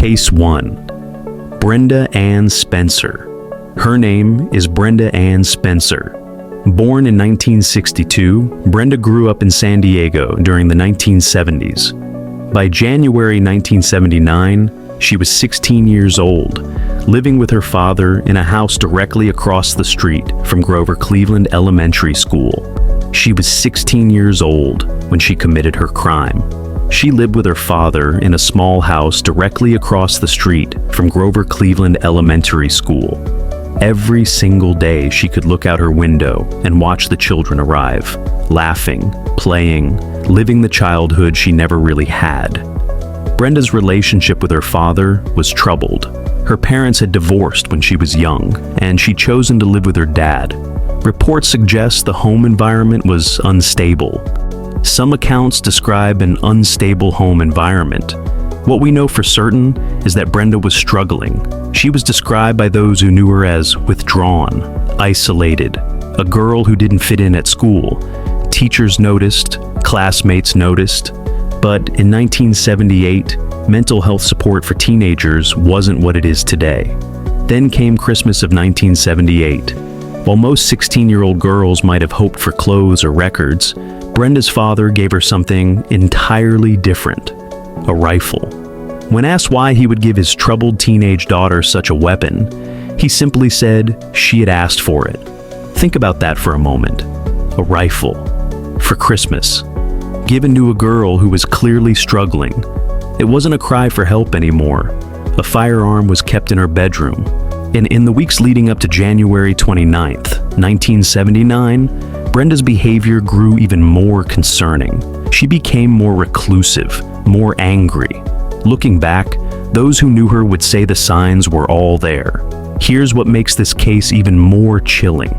Case 1. Brenda Ann Spencer. Her name is Brenda Ann Spencer. Born in 1962, Brenda grew up in San Diego during the 1970s. By January 1979, she was 16 years old, living with her father in a house directly across the street from Grover Cleveland Elementary School. She was 16 years old when she committed her crime. She lived with her father in a small house directly across the street from Grover Cleveland Elementary School. Every single day she could look out her window and watch the children arrive, laughing, playing, living the childhood she never really had. Brenda's relationship with her father was troubled. Her parents had divorced when she was young, and she'd chosen to live with her dad. Reports suggest the home environment was unstable. Some accounts describe an unstable home environment. What we know for certain is that Brenda was struggling. She was described by those who knew her as withdrawn, isolated, a girl who didn't fit in at school. Teachers noticed, classmates noticed, but in 1978, mental health support for teenagers wasn't what it is today. Then came Christmas of 1978. While most 16-year-old girls might have hoped for clothes or records, Brenda's father gave her something entirely different: a rifle. When asked why he would give his troubled teenage daughter such a weapon, he simply said she had asked for it. Think about that for a moment. A rifle. For Christmas. Given to a girl who was clearly struggling. It wasn't a cry for help anymore. A firearm was kept in her bedroom. And in the weeks leading up to January 29th, 1979, Brenda's behavior grew even more concerning. She became more reclusive, more angry. Looking back, those who knew her would say the signs were all there. Here's what makes this case even more chilling.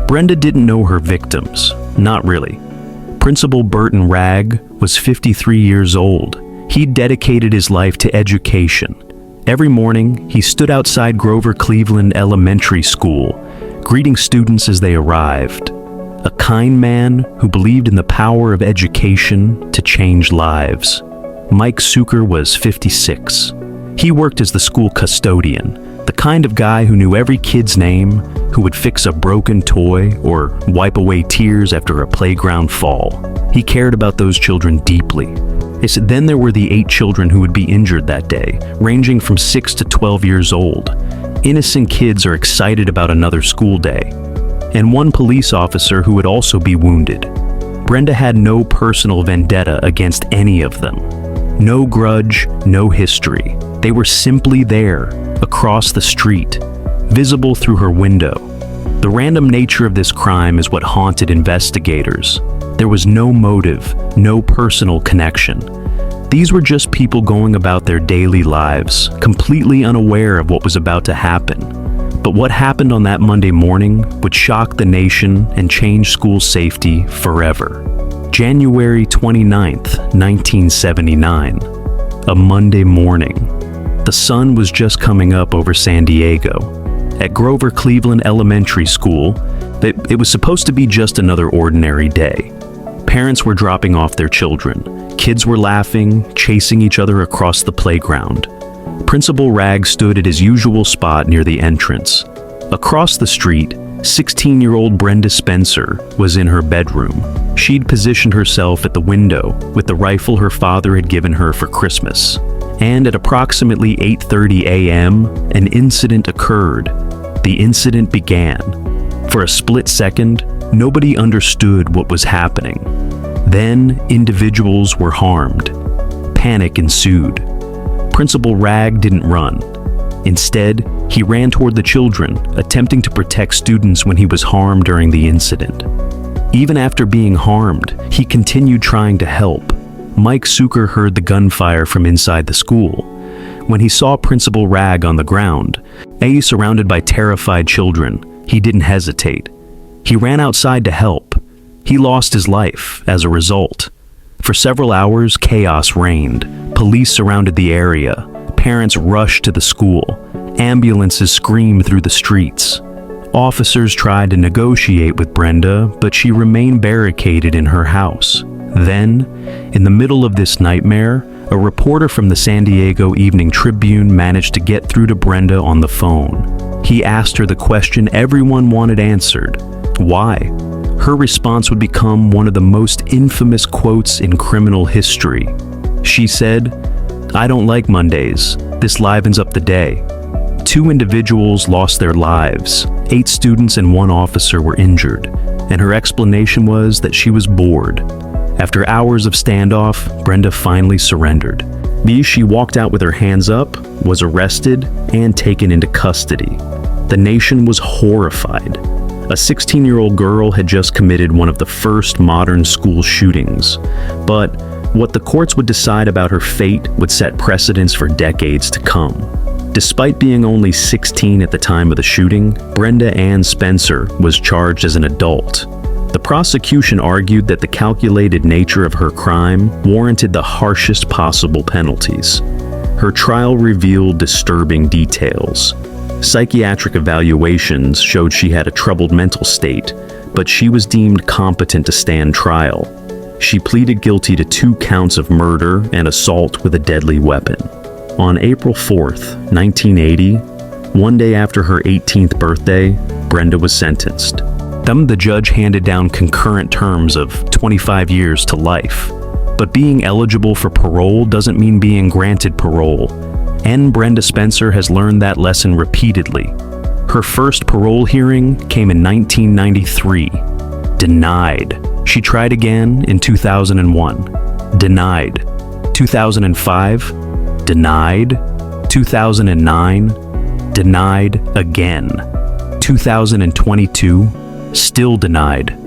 Brenda didn't know her victims. Not really. Principal Burton Ragg was 53 years old. He'd dedicated his life to education. Every morning, he stood outside Grover Cleveland Elementary School, greeting students as they arrived. A kind man who believed in the power of education to change lives. Mike Suker was 56. He worked as the school custodian, the kind of guy who knew every kid's name, who would fix a broken toy or wipe away tears after a playground fall. He cared about those children deeply. Then there were the 8 children who would be injured that day, ranging from 6 to 12 years old. Innocent kids are excited about another school day. And one police officer who would also be wounded. Brenda had no personal vendetta against any of them. No grudge, no history. They were simply there, across the street, visible through her window. The random nature of this crime is what haunted investigators. There was no motive, no personal connection. These were just people going about their daily lives, completely unaware of what was about to happen. But what happened on that Monday morning would shock the nation and change school safety forever. January 29th, 1979. A Monday morning. The sun was just coming up over San Diego. At Grover Cleveland Elementary School, it was supposed to be just another ordinary day. Parents were dropping off their children. Kids were laughing, chasing each other across the playground. Principal Ragg stood at his usual spot near the entrance. Across the street, 16-year-old Brenda Spencer was in her bedroom. She'd positioned herself at the window with the rifle her father had given her for Christmas. And at approximately 8:30 a.m., an incident occurred. The incident began. For a split second, nobody understood what was happening. Then, individuals were harmed. Panic ensued. Principal Ragg didn't run. Instead, he ran toward the children, attempting to protect students when he was harmed during the incident. Even after being harmed, he continued trying to help. Mike Suker heard the gunfire from inside the school. When he saw Principal Ragg on the ground, surrounded by terrified children, he didn't hesitate. He ran outside to help. He lost his life as a result. For several hours, chaos reigned. Police surrounded the area. Parents rushed to the school. Ambulances screamed through the streets. Officers tried to negotiate with Brenda, but she remained barricaded in her house. Then, in the middle of this nightmare, a reporter from the San Diego Evening Tribune managed to get through to Brenda on the phone. He asked her the question everyone wanted answered: why? Her response would become one of the most infamous quotes in criminal history. She said, "I don't like Mondays. This livens up the day." 2 individuals lost their lives. 8 students and 1 officer were injured, and her explanation was that she was bored. After hours of standoff, Brenda finally surrendered. She walked out with her hands up, was arrested, and taken into custody. The nation was horrified. A 16-year-old girl had just committed one of the first modern school shootings. But what the courts would decide about her fate would set precedents for decades to come. Despite being only 16 at the time of the shooting, Brenda Ann Spencer was charged as an adult. The prosecution argued that the calculated nature of her crime warranted the harshest possible penalties. Her trial revealed disturbing details. Psychiatric evaluations showed she had a troubled mental state, but she was deemed competent to stand trial. She pleaded guilty to 2 counts of murder and assault with a deadly weapon. On April 4th, 1980, one day after her 18th birthday, Brenda was sentenced. The judge handed down concurrent terms of 25 years to life. But being eligible for parole doesn't mean being granted parole. And Brenda Spencer has learned that lesson repeatedly. Her first parole hearing came in 1993. Denied. She tried again in 2001. Denied. 2005. Denied. 2009. Denied again. 2022. Still denied.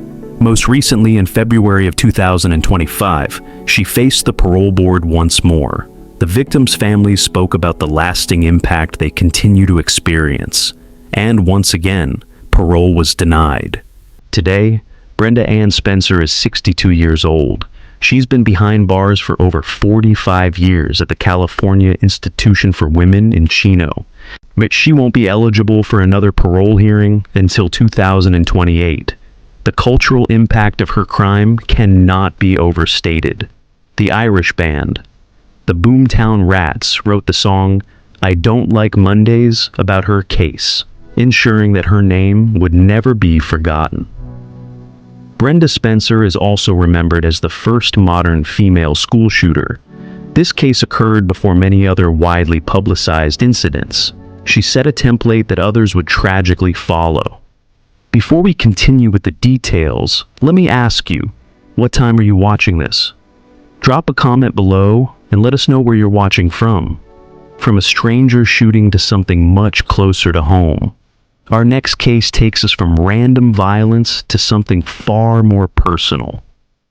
Most recently, in February of 2025, she faced the parole board once more. The victims' families spoke about the lasting impact they continue to experience. And once again, parole was denied. Today, Brenda Ann Spencer is 62 years old. She's been behind bars for over 45 years at the California Institution for Women in Chino. But she won't be eligible for another parole hearing until 2028. The cultural impact of her crime cannot be overstated. The Irish band, the Boomtown Rats, wrote the song "I Don't Like Mondays" about her case, ensuring that her name would never be forgotten. Brenda Spencer is also remembered as the first modern female school shooter. This case occurred before many other widely publicized incidents. She set a template that others would tragically follow. Before we continue with the details, let me ask you, what time are you watching this? Drop a comment below and let us know where you're watching from. From a stranger shooting to something much closer to home. Our next case takes us from random violence to something far more personal.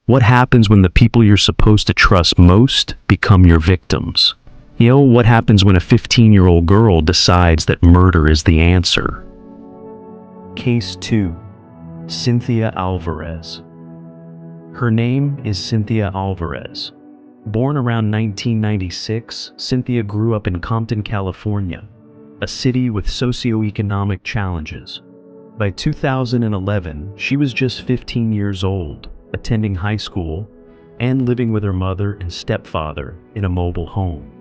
What happens when the people you're supposed to trust most become your victims? What happens when a 15-year-old girl decides that murder is the answer? Case 2. Cynthia Alvarez. Her name is Cynthia Alvarez. Born around 1996, Cynthia grew up in Compton, California, a city with socioeconomic challenges. By 2011, she was just 15 years old, attending high school, and living with her mother and stepfather in a mobile home.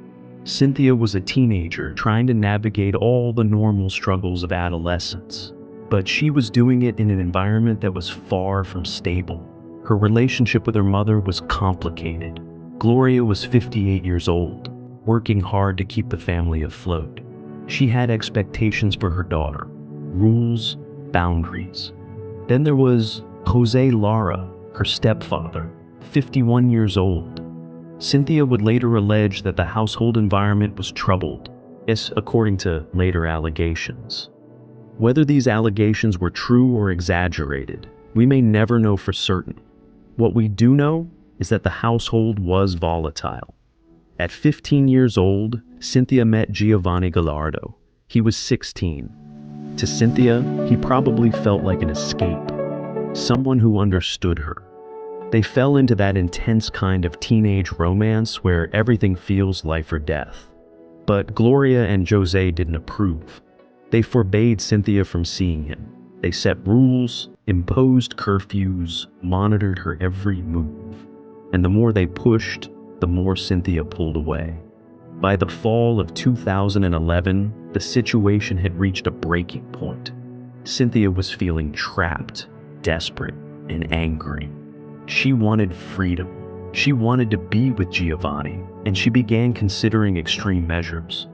Cynthia was a teenager trying to navigate all the normal struggles of adolescence, but she was doing it in an environment that was far from stable. Her relationship with her mother was complicated. Gloria was 58 years old, working hard to keep the family afloat. She had expectations for her daughter, rules, boundaries. Then there was Jose Lara, her stepfather, 51 years old. Cynthia would later allege that the household environment was troubled, according to later allegations. Whether these allegations were true or exaggerated, we may never know for certain. What we do know is that the household was volatile. At 15 years old, Cynthia met Giovanni Gallardo. He was 16. To Cynthia, he probably felt like an escape, someone who understood her. They fell into that intense kind of teenage romance where everything feels life or death. But Gloria and Jose didn't approve. They forbade Cynthia from seeing him. They set rules, imposed curfews, monitored her every move. And the more they pushed, the more Cynthia pulled away. By the fall of 2011, the situation had reached a breaking point. Cynthia was feeling trapped, desperate, and angry. She wanted freedom. She wanted to be with Giovanni, and she began considering extreme measures.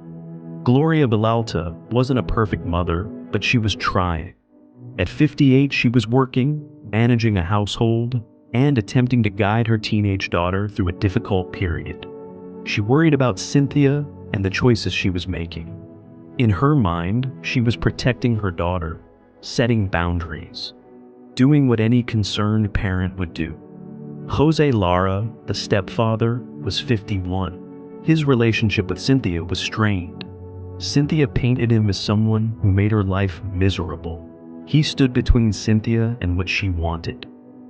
Gloria Villalta wasn't a perfect mother, but she was trying. At 58, she was working, managing a household, and attempting to guide her teenage daughter through a difficult period. She worried about Cynthia and the choices she was making. In her mind, she was protecting her daughter, setting boundaries, doing what any concerned parent would do. Jose Lara, the stepfather, was 51. His relationship with Cynthia was strained. Cynthia painted him as someone who made her life miserable. He stood between Cynthia and what she wanted.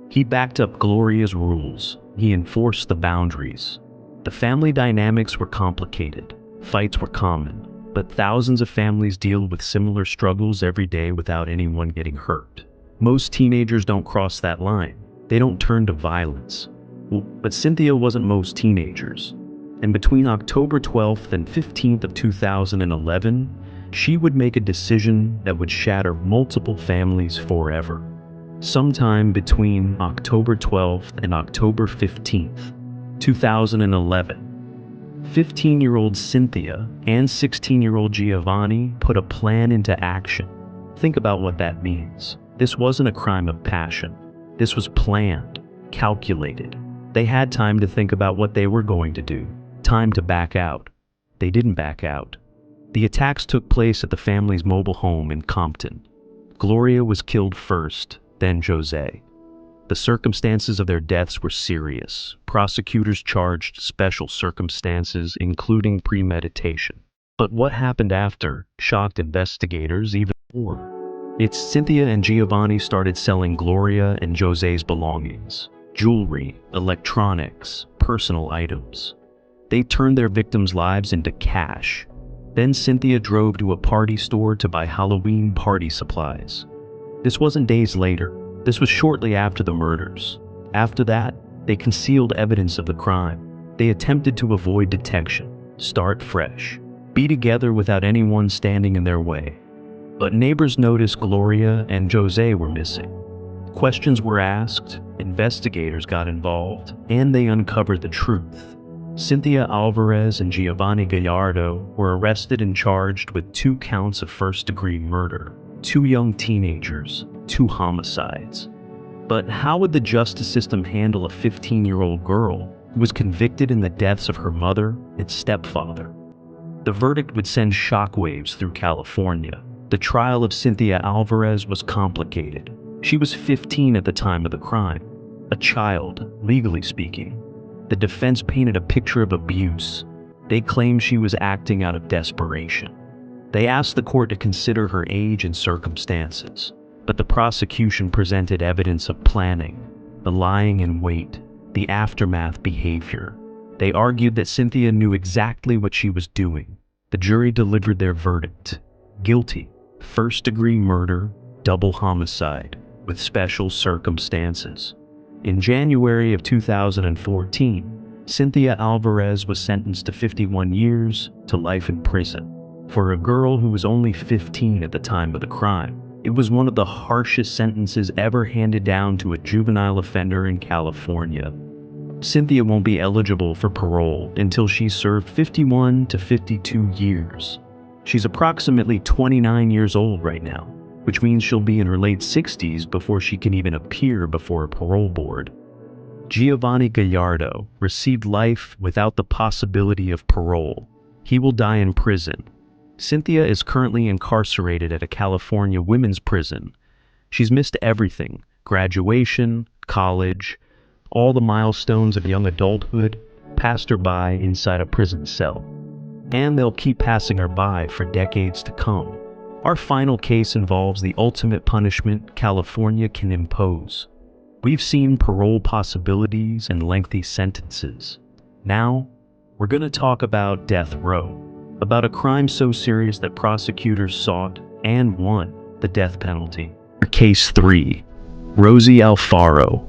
He backed up Gloria's rules. He enforced the boundaries. The family dynamics were complicated. Fights were common, but thousands of families deal with similar struggles every day without anyone getting hurt. Most teenagers don't cross that line. They don't turn to violence. But Cynthia wasn't most teenagers. And between October 12th and 15th of 2011, she would make a decision that would shatter multiple families forever. Sometime between October 12th and October 15th, 2011, 15-year-old Cynthia and 16-year-old Giovanni put a plan into action. Think about what that means. This wasn't a crime of passion. This was planned, calculated. They had time to think about what they were going to do, time to back out. They didn't back out. The attacks took place at the family's mobile home in Compton. Gloria was killed first, then Jose. The circumstances of their deaths were serious. Prosecutors charged special circumstances, including premeditation. But what happened after shocked investigators even more. Cynthia and Giovanni started selling Gloria and Jose's belongings, jewelry, electronics, personal items. They turned their victims' lives into cash. Then Cynthia drove to a party store to buy Halloween party supplies. This wasn't days later. This was shortly after the murders. After that, they concealed evidence of the crime. They attempted to avoid detection, start fresh, be together without anyone standing in their way. But neighbors noticed Gloria and Jose were missing. Questions were asked, investigators got involved, and they uncovered the truth. Cynthia Alvarez and Giovanni Gallardo were arrested and charged with 2 counts of first-degree murder, 2 young teenagers, 2 homicides. But how would the justice system handle a 15-year-old girl who was convicted in the deaths of her mother and stepfather? The verdict would send shockwaves through California. The trial of Cynthia Alvarez was complicated. She was 15 at the time of the crime, a child, legally speaking. The defense painted a picture of abuse. They claimed she was acting out of desperation. They asked the court to consider her age and circumstances, but the prosecution presented evidence of planning, the lying in wait, the aftermath behavior. They argued that Cynthia knew exactly what she was doing. The jury delivered their verdict: guilty, first-degree murder, double homicide, with special circumstances. In January of 2014, Cynthia Alvarez was sentenced to 51 years to life in prison. For a girl who was only 15 at the time of the crime, it was one of the harshest sentences ever handed down to a juvenile offender in California. Cynthia won't be eligible for parole until she's served 51 to 52 years. She's approximately 29 years old right now, which means she'll be in her late 60s before she can even appear before a parole board. Giovanni Gallardo received life without the possibility of parole. He will die in prison. Cynthia is currently incarcerated at a California women's prison. She's missed everything: graduation, college, all the milestones of young adulthood passed her by inside a prison cell. And they'll keep passing her by for decades to come. Our final case involves the ultimate punishment California can impose. We've seen parole possibilities and lengthy sentences. Now, we're going to talk about death row, about a crime so serious that prosecutors sought and won the death penalty. Case 3. Rosie Alfaro.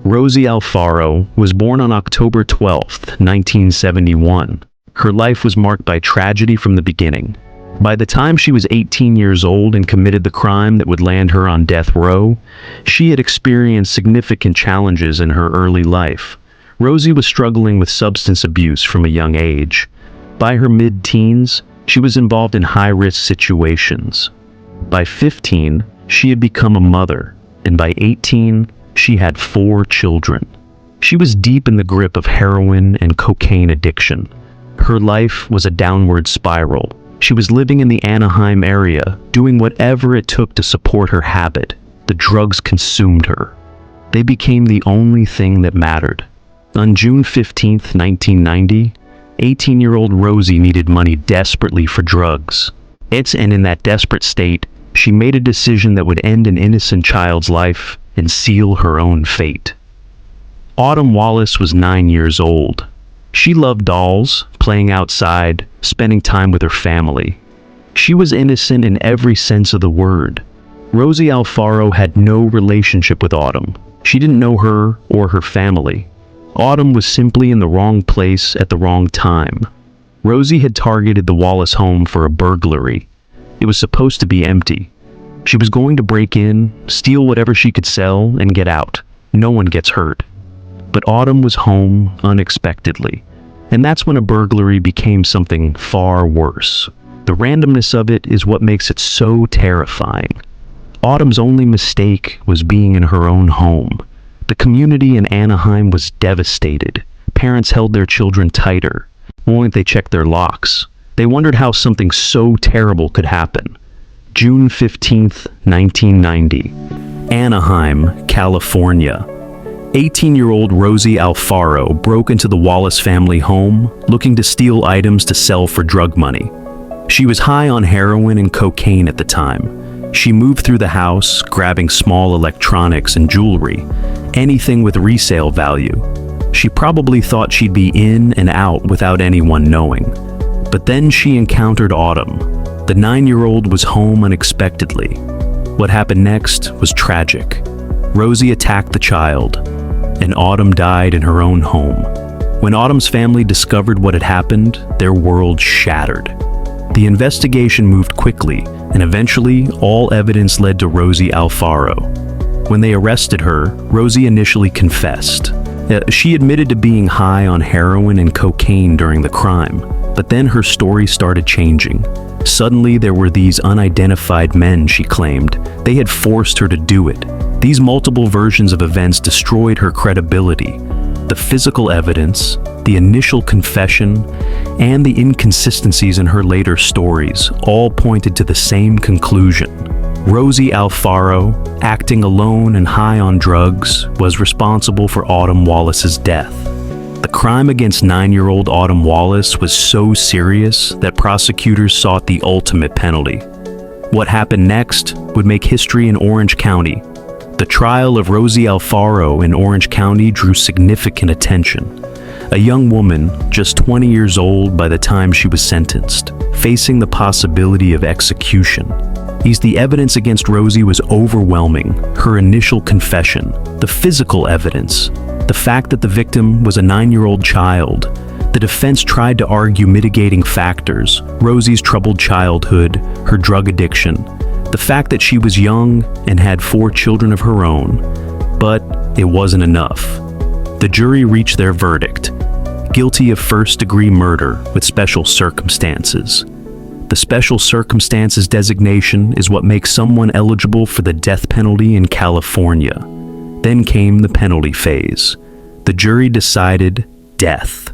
Rosie Alfaro was born on October 12, 1971. Her life was marked by tragedy from the beginning. By the time she was 18 years old and committed the crime that would land her on death row, she had experienced significant challenges in her early life. Rosie was struggling with substance abuse from a young age. By her mid-teens, she was involved in high-risk situations. By 15, she had become a mother, and by 18, she had 4 children. She was deep in the grip of heroin and cocaine addiction. Her life was a downward spiral. She was living in the Anaheim area, doing whatever it took to support her habit. The drugs consumed her. They became the only thing that mattered. On June 15, 1990, 18-year-old Rosie needed money desperately for drugs. And in that desperate state, she made a decision that would end an innocent child's life and seal her own fate. Autumn Wallace was 9 years old. She loved dolls, playing outside, spending time with her family. She was innocent in every sense of the word. Rosie Alfaro had no relationship with Autumn. She didn't know her or her family. Autumn was simply in the wrong place at the wrong time. Rosie had targeted the Wallace home for a burglary. It was supposed to be empty. She was going to break in, steal whatever she could sell, and get out. No one gets hurt. But Autumn was home unexpectedly. And that's when a burglary became something far worse. The randomness of it is what makes it so terrifying. Autumn's only mistake was being in her own home. The community in Anaheim was devastated. Parents held their children tighter. The moment they checked their locks, they wondered how something so terrible could happen. June 15, 1990. Anaheim, California. 18-year-old Rosie Alfaro broke into the Wallace family home, looking to steal items to sell for drug money. She was high on heroin and cocaine at the time. She moved through the house, grabbing small electronics and jewelry, anything with resale value. She probably thought she'd be in and out without anyone knowing. But then she encountered Autumn. The 9-year-old was home unexpectedly. What happened next was tragic. Rosie attacked the child, and Autumn died in her own home. When Autumn's family discovered what had happened, their world shattered. The investigation moved quickly, and eventually all evidence led to Rosie Alfaro. When they arrested her, Rosie initially confessed. She admitted to being high on heroin and cocaine during the crime, but then her story started changing. Suddenly there were these unidentified men, she claimed. They had forced her to do it. These multiple versions of events destroyed her credibility. The physical evidence, the initial confession, and the inconsistencies in her later stories all pointed to the same conclusion. Rosie Alfaro, acting alone and high on drugs, was responsible for Autumn Wallace's death. The crime against 9-year-old Autumn Wallace was so serious that prosecutors sought the ultimate penalty. What happened next would make history in Orange County. The trial of Rosie Alfaro in Orange County drew significant attention. A young woman, just 20 years old by the time she was sentenced, facing the possibility of execution. The evidence against Rosie was overwhelming. Her initial confession, the physical evidence, the fact that the victim was a 9-year-old child. The defense tried to argue mitigating factors: Rosie's troubled childhood, her drug addiction, the fact that she was young and had 4 children of her own. But it wasn't enough. The jury reached their verdict: guilty of first-degree murder with special circumstances. The special circumstances designation is what makes someone eligible for the death penalty in California. Then came the penalty phase. The jury decided death.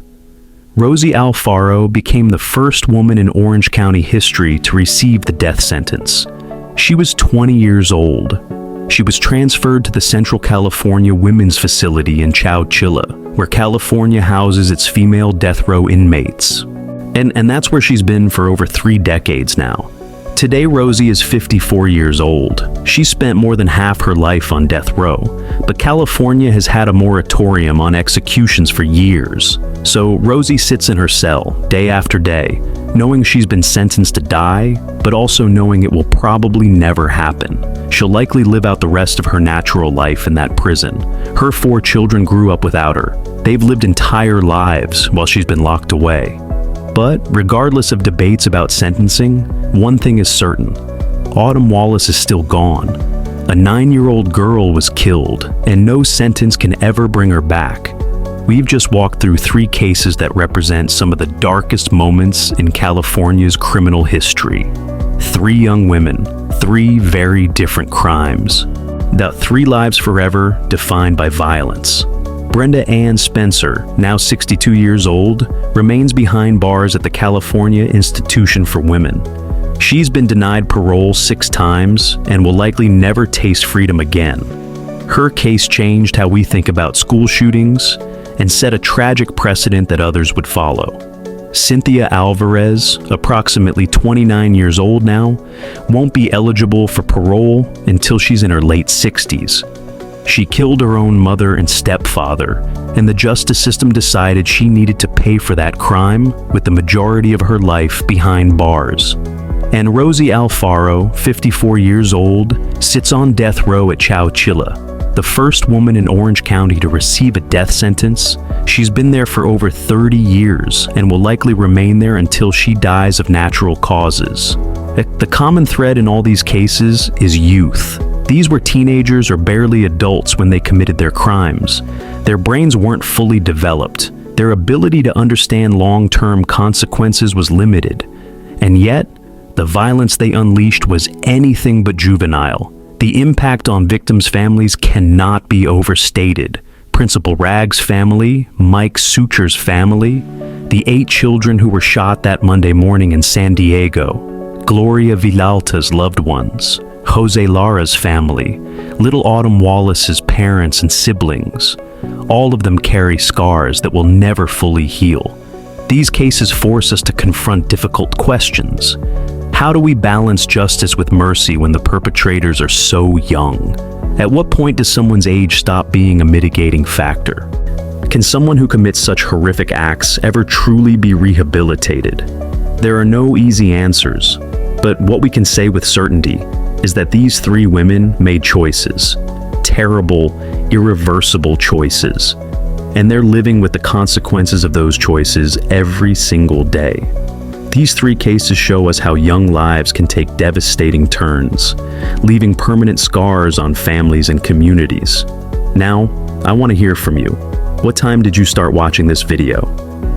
Rosie Alfaro became the first woman in Orange County history to receive the death sentence. She was 20 years old. She was transferred to the Central California Women's Facility in Chowchilla, where California houses its female death row inmates. And that's where she's been for over 3 decades now. Today, Rosie is 54 years old. She spent more than half her life on death row, but California has had a moratorium on executions for years. So Rosie sits in her cell, day after day, knowing she's been sentenced to die, but also knowing it will probably never happen. She'll likely live out the rest of her natural life in that prison. Her 4 children grew up without her. They've lived entire lives while she's been locked away. But regardless of debates about sentencing, one thing is certain: Autumn Wallace is still gone. A 9-year-old girl was killed, and no sentence can ever bring her back. We've just walked through 3 cases that represent some of the darkest moments in California's criminal history. 3 young women, 3 very different crimes. The 3 lives forever defined by violence. Brenda Ann Spencer, now 62 years old, remains behind bars at the California Institution for Women. She's been denied parole 6 times and will likely never taste freedom again. Her case changed how we think about school shootings and set a tragic precedent that others would follow. Cynthia Alvarez, approximately 29 years old now, won't be eligible for parole until she's in her late 60s. She killed her own mother and stepfather, and the justice system decided she needed to pay for that crime with the majority of her life behind bars. And Rosie Alfaro, 54 years old, sits on death row at Chowchilla, the first woman in Orange County to receive a death sentence. She's been there for over 30 years and will likely remain there until she dies of natural causes. The common thread in all these cases is youth. These were teenagers or barely adults when they committed their crimes. Their brains weren't fully developed. Their ability to understand long-term consequences was limited. And yet, the violence they unleashed was anything but juvenile. The impact on victims' families cannot be overstated. Principal Ragg's family, Mike Suture's family, the 8 children who were shot that Monday morning in San Diego, Gloria Villalta's loved ones, Jose Lara's family, little Autumn Wallace's parents and siblings. All of them carry scars that will never fully heal. These cases force us to confront difficult questions. How do we balance justice with mercy when the perpetrators are so young? At what point does someone's age stop being a mitigating factor? Can someone who commits such horrific acts ever truly be rehabilitated? There are no easy answers, but what we can say with certainty is that these 3 women made choices, terrible, irreversible choices, and they're living with the consequences of those choices every single day. These 3 cases show us how young lives can take devastating turns, leaving permanent scars on families and communities. Now, I want to hear from you. What time did you start watching this video?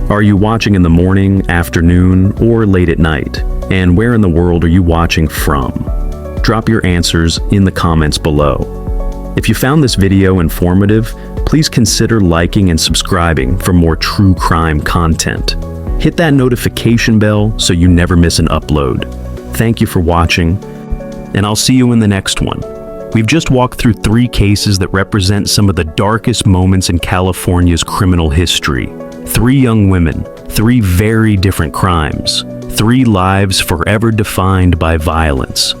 Are you watching in the morning, afternoon, or late at night? And where in the world are you watching from? Drop your answers in the comments below. If you found this video informative, please consider liking and subscribing for more true crime content. Hit that notification bell so you never miss an upload. Thank you for watching, and I'll see you in the next one. We've just walked through 3 cases that represent some of the darkest moments in California's criminal history. 3 young women, 3 very different crimes, 3 lives forever defined by violence.